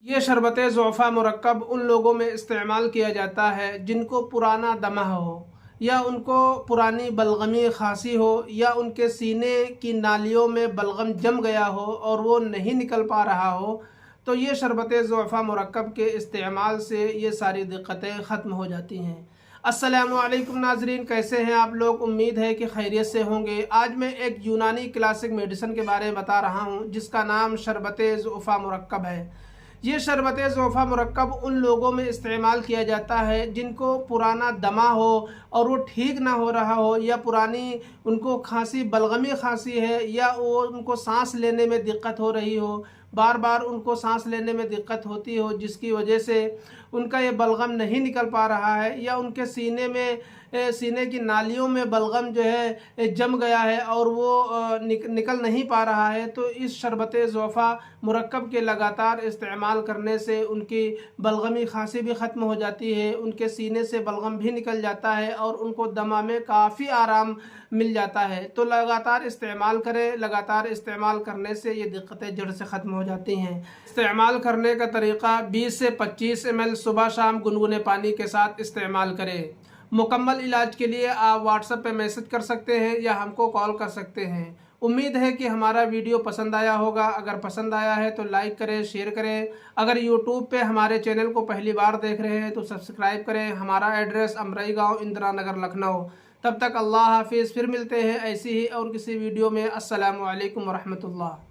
ये शरबत ज़ोफ़ा मुरक्कब उन लोगों में इस्तेमाल किया जाता है जिनको पुराना दमा हो, या उनको पुरानी बलगमी खांसी हो, या उनके सीने की नालियों में बलगम जम गया हो और वो नहीं निकल पा रहा हो। तो ये शरबत ज़ोफ़ा मुरक्कब के इस्तेमाल से ये सारी दिक्कतें ख़त्म हो जाती हैं। अस्सलामुअलैकुम नाज़रीन, कैसे हैं आप लोग? उम्मीद है कि खैरियत से होंगे। आज मैं एक यूनानी क्लासिक मेडिसिन के बारे में बता रहा हूँ जिसका नाम शरबत ज़ोफ़ा मुरक्कब है। ये शरबत ज़ोफ़ा मुरक्कब उन लोगों में इस्तेमाल किया जाता है जिनको पुराना दमा हो और वो ठीक ना हो रहा हो, या पुरानी उनको खांसी बलगमी खांसी है, या वो उनको सांस लेने में दिक्कत हो रही हो, बार बार उनको सांस लेने में दिक्कत होती हो जिसकी वजह से उनका ये बलगम नहीं निकल पा रहा है, या उनके सीने में सीने की नालियों में बलगम जो है जम गया है और वो निकल नहीं पा रहा है। तो इस शरबत ज़ोफ़ा मुरक्कब के लगातार इस्तेमाल करने से उनकी बलगमी खांसी भी ख़त्म हो जाती है, उनके सीने से बलगम भी निकल जाता है और उनको दमा में काफ़ी आराम मिल जाता है। तो लगातार इस्तेमाल करें, लगातार इस्तेमाल करने से ये दिक्कतें जड़ से ख़त्म हो जाती हैं। इस्तेमाल करने का तरीक़ा 20 से 25 ml सुबह शाम गुनगुने पानी के साथ इस्तेमाल करें। मुकम्मल इलाज के लिए आप व्हाट्सएप पे मैसेज कर सकते हैं या हमको कॉल कर सकते हैं। उम्मीद है कि हमारा वीडियो पसंद आया होगा। अगर पसंद आया है तो लाइक करें, शेयर करें। अगर यूट्यूब पे हमारे चैनल को पहली बार देख रहे हैं तो सब्सक्राइब करें। हमारा एड्रेस अमरई गाँव, इंदिरा नगर, लखनऊ। तब तक अल्लाह हाफिज़। फिर मिलते हैं ऐसी ही और किसी वीडियो में। अस्सलामु अलैकुम वरहमतुल्लाह।